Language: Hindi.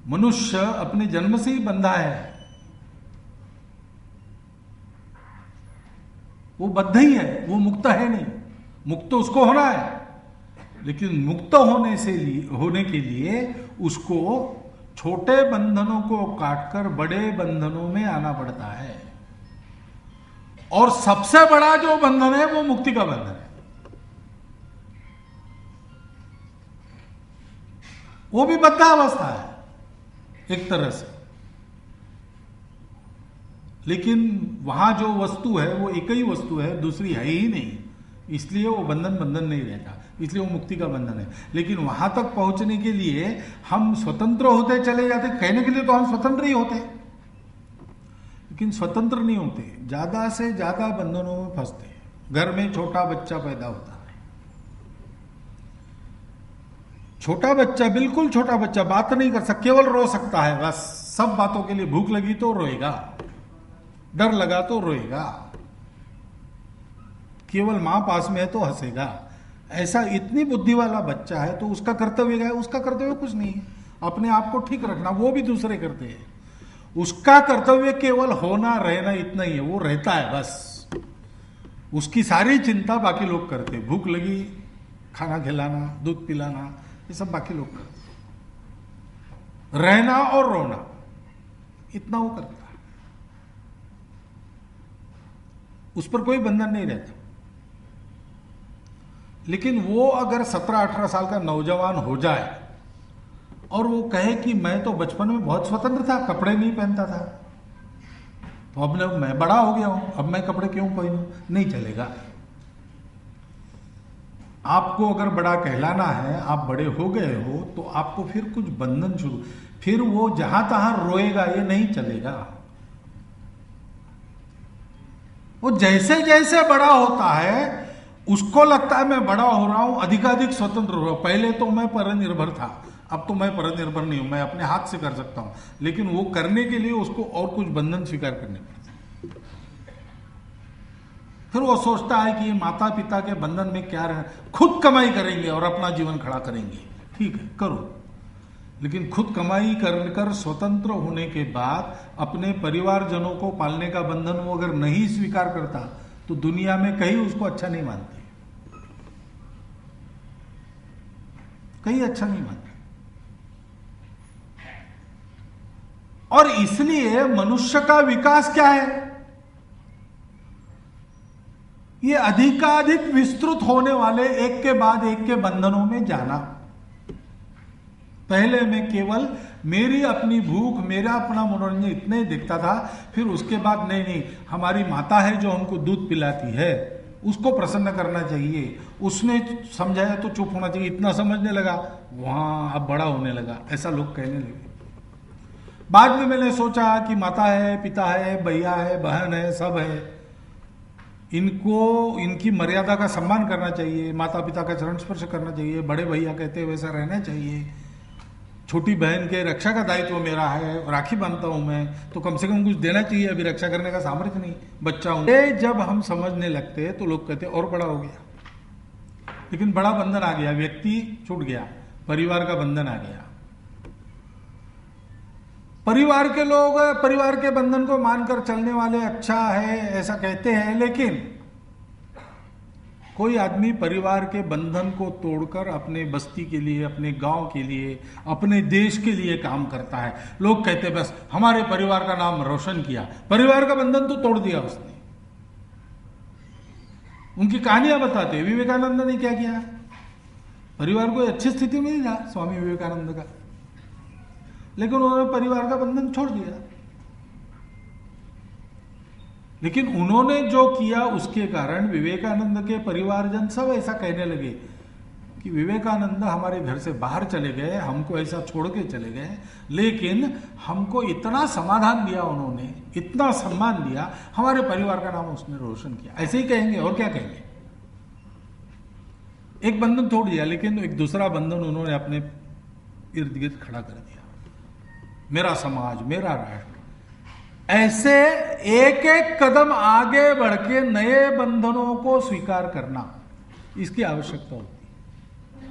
मनुष्य अपने जन्म से ही बंधा है, वो बद्ध ही है, वो मुक्त है नहीं। मुक्त तो उसको होना है, लेकिन मुक्त होने के लिए उसको छोटे बंधनों को काटकर बड़े बंधनों में आना पड़ता है। और सबसे बड़ा जो बंधन है वो मुक्ति का बंधन है। वो भी बद्धावस्था है एक तरह से, लेकिन वहां जो वस्तु है वो एक ही वस्तु है, दूसरी है ही नहीं, इसलिए वो बंधन नहीं रहता, इसलिए वो मुक्ति का बंधन है। लेकिन वहां तक पहुंचने के लिए हम स्वतंत्र होते चले जाते, कहने के लिए तो हम स्वतंत्र ही होते, लेकिन स्वतंत्र नहीं होते, ज्यादा से ज्यादा बंधनों में फंसते हैं। घर में छोटा बच्चा पैदा होता है, छोटा बच्चा, बिल्कुल छोटा बच्चा, बात नहीं कर सकता, केवल रो सकता है बस, सब बातों के लिए। भूख लगी तो रोएगा, डर लगा तो रोएगा, केवल मां पास में है तो हंसेगा। ऐसा इतनी बुद्धि वाला बच्चा है, तो उसका कर्तव्य क्या है? उसका कर्तव्य कुछ नहीं है, अपने आप को ठीक रखना, वो भी दूसरे करते हैं। उसका कर्तव्य केवल होना रहना इतना ही है, वो रहता है बस। उसकी सारी चिंता बाकी लोग करते हैं, भूख लगी, खाना खिलाना, दूध पिलाना, ये सब बाकी लोग करते हैं। रहना और रोना इतना वो करता है, उस पर कोई बंधन नहीं रहता। लेकिन वो अगर 17-18 साल का नौजवान हो जाए और वो कहे कि मैं तो बचपन में बहुत स्वतंत्र था, कपड़े नहीं पहनता था, तो अब मैं बड़ा हो गया हूं, अब मैं कपड़े क्यों पहनूं? नहीं चलेगा। आपको अगर बड़ा कहलाना है, आप बड़े हो गए हो, तो आपको फिर कुछ बंधन शुरू, फिर वो जहां तहां रोएगा, ये नहीं चलेगा। वो जैसे जैसे बड़ा होता है उसको लगता है मैं बड़ा हो रहा हूं, अधिकाधिक स्वतंत्र हो रहा हूं। पहले तो मैं परनिर्भर था, अब तो मैं परनिर्भर नहीं हूं, मैं अपने हाथ से कर सकता हूं, लेकिन वो करने के लिए उसको और कुछ बंधन स्वीकार करने पड़ते। फिर वो सोचता है कि माता पिता के बंधन में क्या रहना, खुद कमाई करेंगे और अपना जीवन खड़ा करेंगे, ठीक है करो, लेकिन खुद कमाई कर स्वतंत्र होने के बाद अपने परिवारजनों को पालने का बंधन वो अगर नहीं स्वीकार करता तो दुनिया में कहीं उसको अच्छा नहीं मानते, कहीं अच्छा नहीं मानते। और इसलिए मनुष्य का विकास क्या है? ये अधिकाधिक विस्तृत होने वाले एक के बाद एक के बंधनों में जाना। पहले मैं केवल मेरी अपनी भूख, मेरा अपना मनोरंजन इतने ही देखता था, फिर उसके बाद नहीं, हमारी माता है जो हमको दूध पिलाती है, उसको प्रसन्न करना चाहिए, उसने समझाया तो चुप होना चाहिए, इतना समझने लगा, वहां अब बड़ा होने लगा, ऐसा लोग कहने लगे। बाद में मैंने सोचा कि माता है, पिता है, भैया है, बहन है, सब है, इनको इनकी मर्यादा का सम्मान करना चाहिए, माता पिता का चरण स्पर्श करना चाहिए, बड़े भैया कहते हैं वैसा रहना चाहिए, छोटी बहन के रक्षा का दायित्व मेरा है, राखी बांधता हूं मैं, तो कम से कम कुछ देना चाहिए, अभी रक्षा करने का सामर्थ्य नहीं, बच्चा हूं। ये जब हम समझने लगते हैं तो लोग कहते हैं और बड़ा हो गया। लेकिन बड़ा बंधन आ गया, व्यक्ति छूट गया, परिवार का बंधन आ गया। परिवार के लोग परिवार के बंधन को मानकर चलने वाले अच्छा है ऐसा कहते हैं, लेकिन कोई आदमी परिवार के बंधन को तोड़कर अपने बस्ती के लिए, अपने गांव के लिए, अपने देश के लिए काम करता है। लोग कहते हैं बस हमारे परिवार का नाम रोशन किया, परिवार का बंधन तो तोड़ दिया उसने। उनकी कहानियां बताते हैं, विवेकानंद ने क्या किया, परिवार को अच्छी स्थिति में ही था स्वामी विवेकानंद का, लेकिन उन्होंने परिवार का बंधन छोड़ दिया। लेकिन उन्होंने जो किया उसके कारण विवेकानंद के परिवारजन सब ऐसा कहने लगे कि विवेकानंद हमारे घर से बाहर चले गए, हमको ऐसा छोड़ के चले गए, लेकिन हमको इतना समाधान दिया उन्होंने, इतना सम्मान दिया, हमारे परिवार का नाम उसने रोशन किया। ऐसे ही कहेंगे और क्या कहेंगे। एक बंधन तोड़ दिया, लेकिन एक दूसरा बंधन उन्होंने अपने इर्द गिर्द खड़ा कर दिया, मेरा समाज, मेरा राष्ट्र। ऐसे एक एक कदम आगे बढ़ के नए बंधनों को स्वीकार करना, इसकी आवश्यकता होती है।